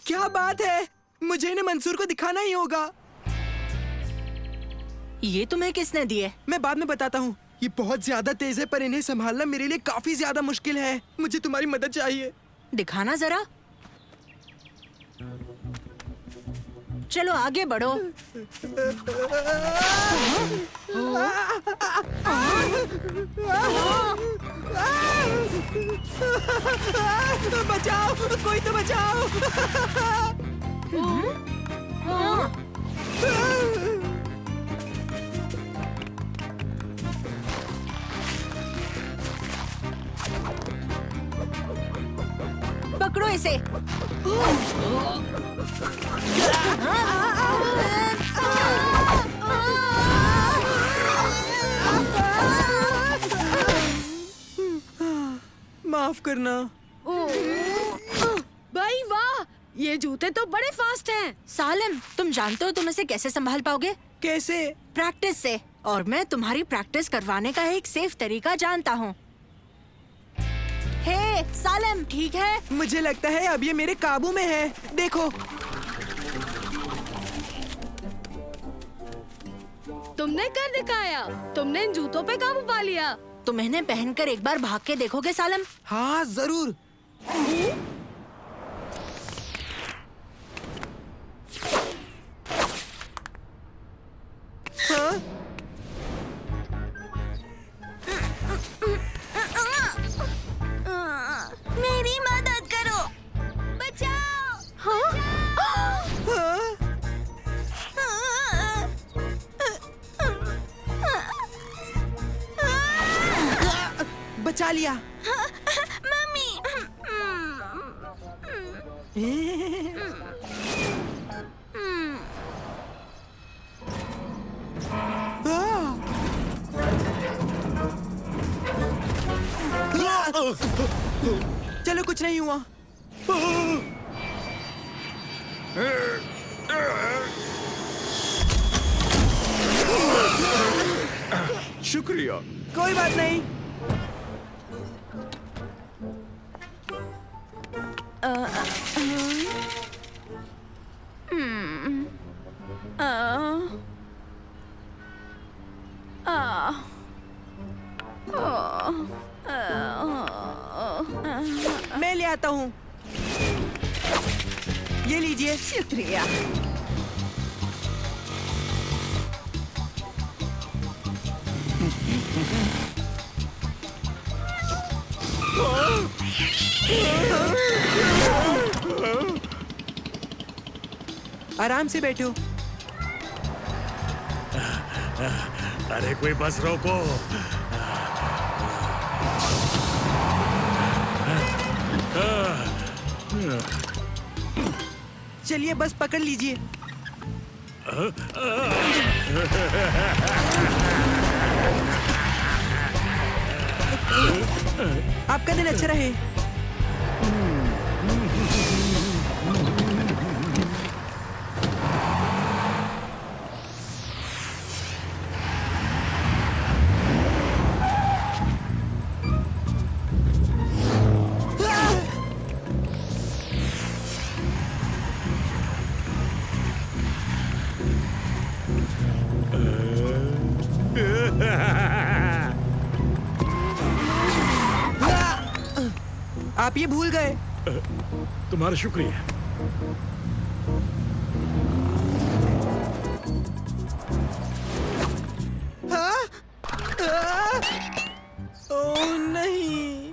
क्या बात है, मुझे इन्हें मंसूर को दिखाना ही होगा। ये तुम्हें किसने दिए? मैं बाद में बताता हूँ। ये बहुत ज्यादा तेज है, पर इन्हें संभालना मेरे लिए काफी ज्यादा मुश्किल है। मुझे तुम्हारी मदद चाहिए। दिखाना जरा। चलो आगे बढ़ो। बचाओ, कोई तो बचाओ। पकड़ो इसे। करना। भाई वाह, ये जूते तो बड़े फास्ट हैं। सालिम, तुम जानते हो तुम इसे कैसे संभाल पाओगे? कैसे? प्रैक्टिस से। और मैं तुम्हारी प्रैक्टिस करवाने का एक सेफ तरीका जानता हूँ। हे सालिम, ठीक है? मुझे लगता है अब ये मेरे काबू में है। देखो। तुमने कर दिखाया। तुमने इन जूतों पे काबू पा लिया। तुम इन्हें पहनकर एक बार भाग के देखोगे सालिम? हाँ जरूर। हाँ? मेरी मदद करो, बचाओ। बचा लिया। मम्मी। चलो, कुछ नहीं हुआ। शुक्रिया। कोई बात नहीं। मैं ले आता हूँ। ये लीजिए। शुक्रिया। आराम से बैठो। अरे कोई बस रोको। चलिए बस पकड़ लीजिए। आपका दिन अच्छा रहे। आप ये भूल गए। तुम्हारा शुक्रिया। हाँ? ओह नहीं।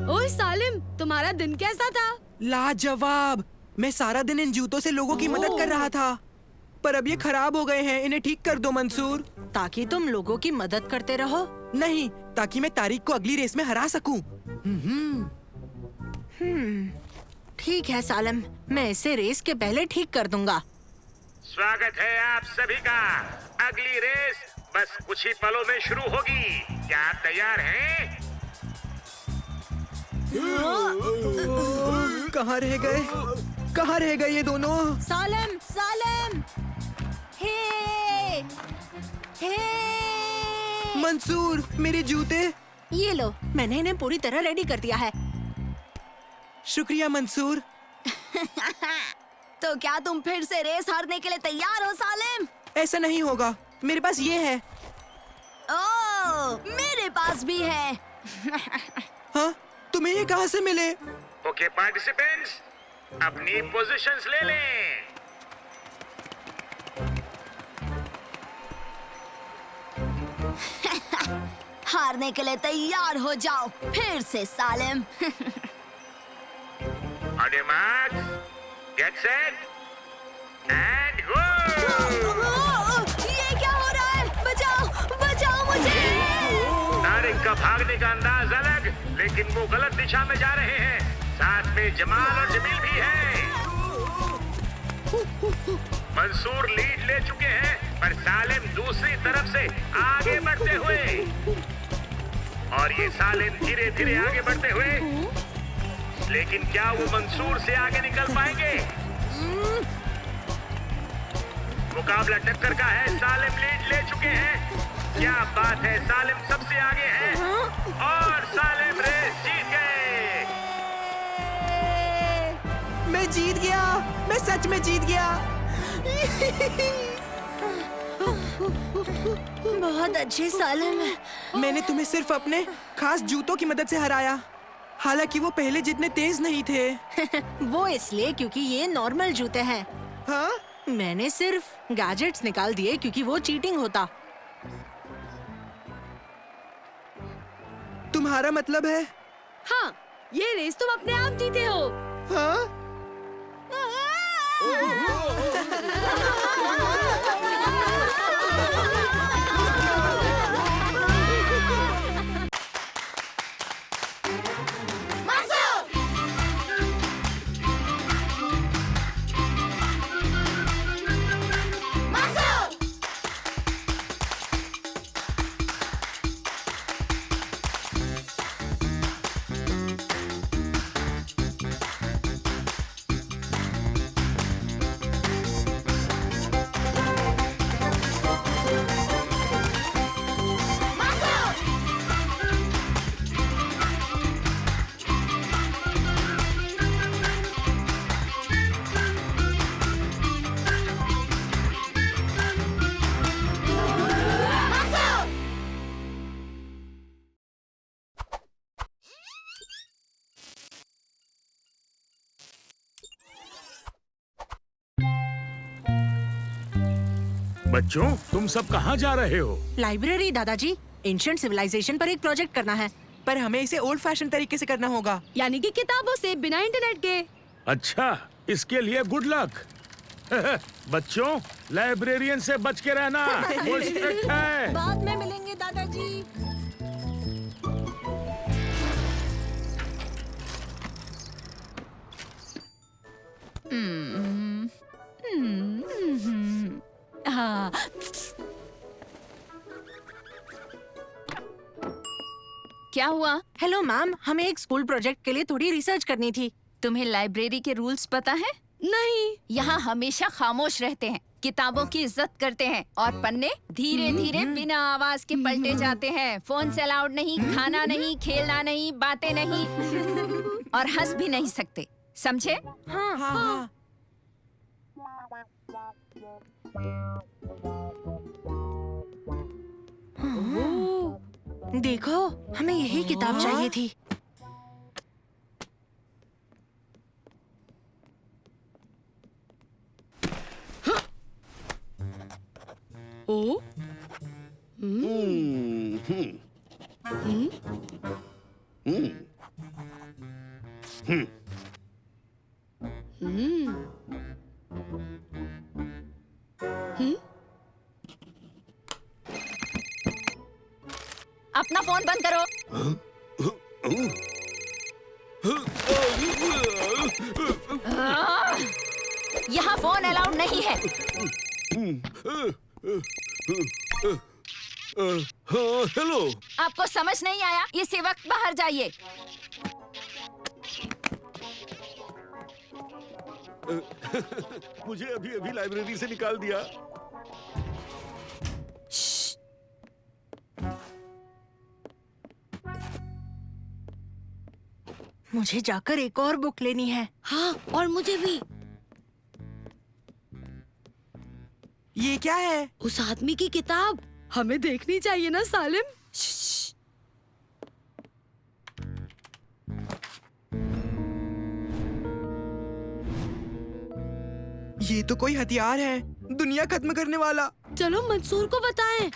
ओए सालिम, तुम्हारा दिन कैसा था? लाजवाब। मैं सारा दिन इन जूतों से लोगों की मदद कर रहा था, पर अब ये खराब हो गए हैं। इन्हें ठीक कर दो मंसूर। ताकि तुम लोगों की मदद करते रहो? नहीं, ताकि मैं तारिक को अगली रेस में हरा सकूं। ठीक है सालिम, मैं इसे रेस के पहले ठीक कर दूंगा। स्वागत है आप सभी का। अगली रेस बस कुछ ही पलों में शुरू होगी। क्या आप तैयार हैं? कहाँ रह गए? कहाँ रह गए ये दोनों? सालिम, सालिम! हे! हे! मंसूर, मेरे जूते। ये लो, मैंने इन्हें पूरी तरह रेडी कर दिया है। शुक्रिया मंसूर। तो क्या तुम फिर से रेस हारने के लिए तैयार हो सालिम? ऐसा नहीं होगा, मेरे पास ये है। ओह, मेरे पास भी है। हाँ? तुम्हें ये कहाँ से मिले? ओके पार्टिसिपेंट्स, अपनी पोजीशंस ले लें। हारने के लिए तैयार हो जाओ फिर से सालिम। On your marks, get set, and go! ये क्या हो रहा है? बचाओ, बचाओ मुझे! तारिक का भागने का अंदाज अलग, लेकिन वो गलत दिशा में जा रहे हैं। साथ में जमाल और जमील भी हैं। मंसूर लीड ले चुके हैं, पर सालिम दूसरी तरफ से आगे बढ़ते हुए, और ये सालिम धीरे धीरे आगे बढ़ते हुए, लेकिन क्या वो मंसूर से आगे निकल पाएंगे? मुकाबला टक्कर का है, सालिम लीड ले चुके हैं। क्या बात है, सालिम सबसे आगे है और सालिम रेस जीत गए। मैं जीत गया, मैं सच में जीत गया। बहुत अच्छे सालिम। मैंने तुम्हें सिर्फ अपने खास जूतों की मदद से हराया, हालांकि वो पहले जितने तेज नहीं थे। वो इसलिए क्योंकि ये नॉर्मल जूते हैं। हाँ? मैंने सिर्फ गैजेट्स निकाल दिए क्योंकि वो चीटिंग होता। तुम्हारा मतलब है? हाँ, ये रेस तुम अपने आप जीते हो। हाँ? बच्चों, तुम सब कहाँ जा रहे हो? लाइब्रेरी दादाजी। एंशिएंट सिविलाइजेशन पर एक प्रोजेक्ट करना है, पर हमें इसे ओल्ड फैशन तरीके से करना होगा। यानी कि किताबों से, बिना इंटरनेट के। अच्छा, इसके लिए गुड लक। बच्चों, लाइब्रेरियन से बच के रहना, वो स्ट्रिक्ट है। बाद में मिलेंगे दादाजी। हाँ। क्या हुआ? हेलो मैम, हमें एक स्कूल प्रोजेक्ट के लिए थोड़ी रिसर्च करनी थी। तुम्हें लाइब्रेरी के रूल्स पता है? नहीं। यहाँ हमेशा खामोश रहते हैं, किताबों की इज्जत करते हैं और पन्ने धीरे धीरे बिना आवाज के पलटे जाते हैं। फोन से अलाउड नहीं, खाना नहीं, खेलना नहीं, बातें नहीं और हंस भी नहीं सकते, समझे? हाँ हाँ हाँ। देखो, हमें यही किताब चाहिए थी। ओ? अपना फोन बंद करो। यहाँ फोन अलाउड नहीं है। हाँ, हेलो। आपको समझ नहीं आया? इसी वक्त बाहर जाइए। मुझे अभी अभी लाइब्रेरी से निकाल दिया। मुझे जाकर एक और बुक लेनी है। हाँ, और मुझे भी। ये क्या है? उस आदमी की किताब। हमें देखनी चाहिए ना सालिम? ये तो कोई हथियार है, दुनिया खत्म करने वाला। चलो मंसूर को बताएं।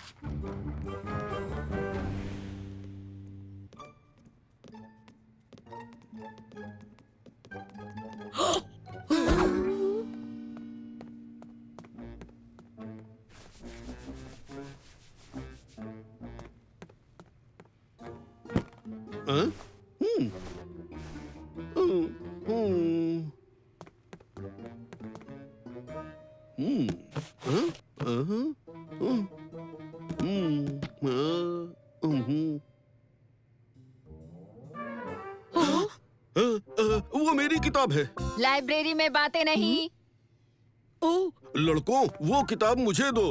वो मेरी किताब है। लाइब्रेरी में बातें नहीं। लड़कों, वो किताब मुझे दो।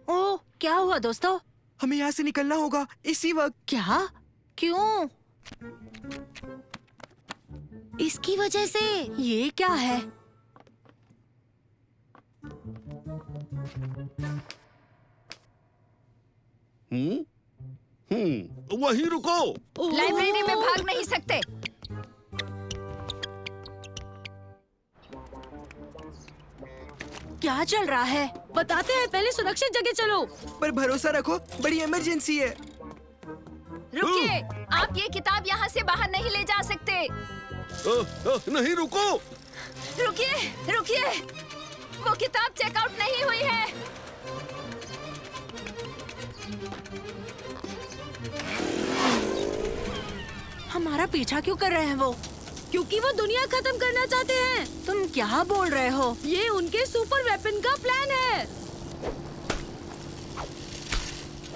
ओह, क्या हुआ दोस्तों? हमें यहाँ से निकलना होगा इसी वक्त। क्या? क्यों? इसकी वजह से। ये क्या है? वहीं रुको। लाइब्रेरी में भाग नहीं सकते। क्या चल रहा है? बताते हैं, पहले सुरक्षित जगह चलो। पर भरोसा रखो, बड़ी इमरजेंसी है। रुकिए, आप ये किताब यहाँ से बाहर नहीं ले जा सकते। नहीं, रुको। रुकिए, रुकिए, वो किताब चेकआउट नहीं हुई है। हमारा पीछा क्यों कर रहे हैं वो? क्योंकि वो दुनिया खत्म करना चाहते हैं। तुम क्या बोल रहे हो? ये उनके सुपर वेपन का प्लान है।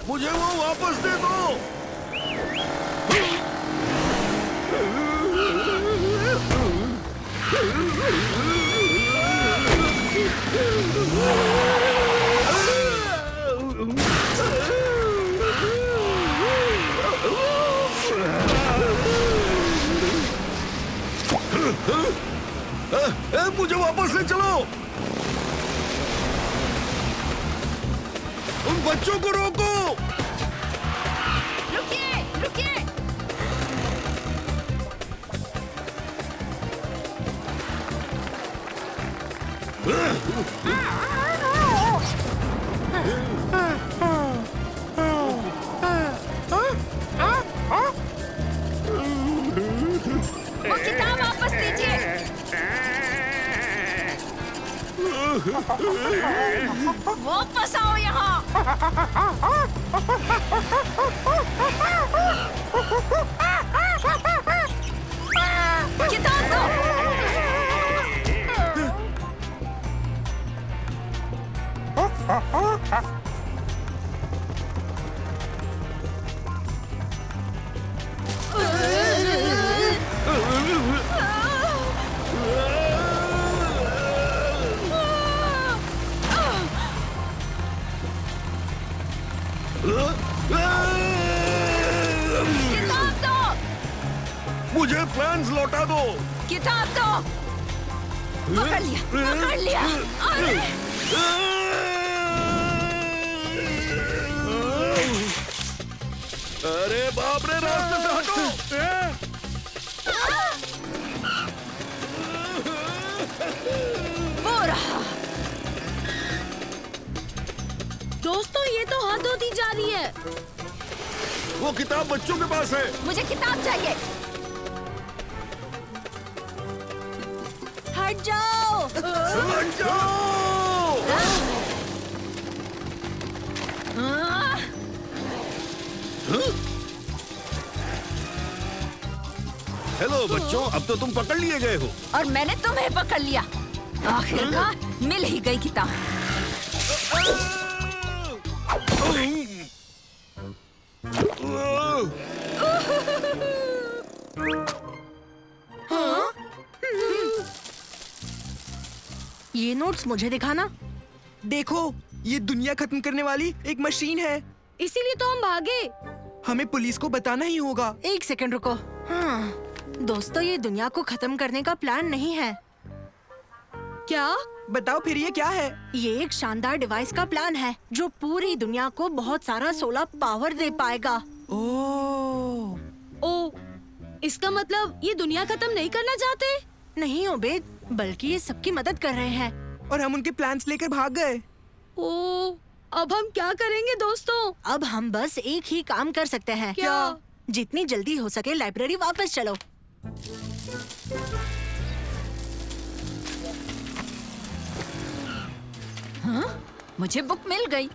मुझे वो वापस दे दो। मुझे वापस ले चलो। उन बच्चों को रोको। रुकिए, रुकिए। वो किताब वापस दीजिए। वापस आओ यहाँ। किताब दो। किताब दो। मुझे प्लान्स लौटा दो। किताब दो। पकड़ लिया, पकड़ लिया। अरे! अरे बाप रे, रास्ते से हटो। वो रहा। दोस्तों, ये तो हद होती जा रही है। वो किताब बच्चों के पास है। मुझे किताब चाहिए। हट जाओ। हट जाओ। हेलो बच्चों, अब तो तुम पकड़ लिए गए हो। और मैंने तुम्हें पकड़ लिया। आखिरकार मिल ही गई किताब। ये नोट्स मुझे दिखाना। देखो, ये दुनिया खत्म करने वाली एक मशीन है। इसीलिए तो हम भागे। हमें पुलिस को बताना ही होगा। एक सेकंड रुको। हाँ, दोस्तों, ये दुनिया को खत्म करने का प्लान नहीं है। क्या? बताओ फिर, ये क्या है? ये एक शानदार डिवाइस का प्लान है जो पूरी दुनिया को बहुत सारा सोलर पावर दे पाएगा। ओ, इसका मतलब ये दुनिया खत्म नहीं करना चाहते? नहीं उबैद, बल्कि ये सबकी मदद कर रहे हैं। और हम उनके प्लान्स लेकर भाग गए। ओ, अब हम क्या करेंगे दोस्तों? अब हम बस एक ही काम कर सकते हैं। क्या? जितनी जल्दी हो सके लाइब्रेरी वापस चलो। हाँ? मुझे बुक मिल गई।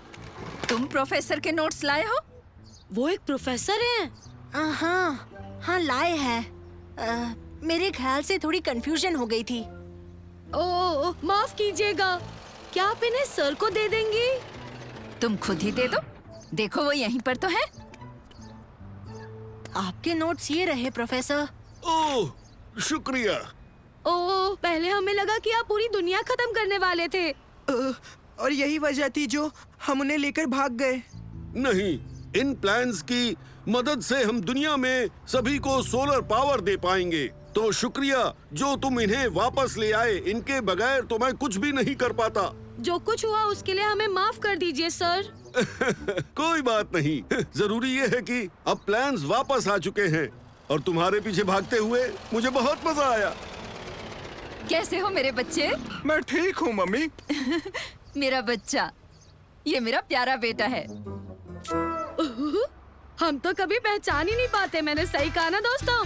तुम प्रोफेसर के नोट्स लाए हो? वो एक प्रोफेसर हैं। हाँ, लाए हैं। मेरे ख्याल से थोड़ी कंफ्यूजन हो गई थी। ओह, माफ कीजिएगा, क्या आप इन्हें सर को दे देंगी? तुम खुद ही दे दो। देखो वो यहीं पर तो है। आपके नोट्स ये रहे प्रोफेसर। ओह, शुक्रिया। ओह, पहले हमें लगा कि आप पूरी दुनिया खत्म करने वाले थे। और यही वजह थी जो हम उन्हें लेकर भाग गए। नहीं, इन प्लान्स की मदद से हम दुनिया में सभी को सोलर पावर दे पाएंगे। तो शुक्रिया जो तुम इन्हें वापस ले आए। इनके बगैर तो मैं कुछ भी नहीं कर पाता। जो कुछ हुआ उसके लिए हमें माफ कर दीजिए सर। कोई बात नहीं। जरूरी ये है कि अब प्लान्स वापस आ चुके हैं और तुम्हारे पीछे भागते हुए मुझे बहुत मजा आया। कैसे हो मेरे बच्चे? मैं ठीक हूँ मम्मी। मेरा बच्चा, ये मेरा प्यारा बेटा है। हम तो कभी पहचान ही नहीं पाते। मैंने सही कहा ना दोस्तों?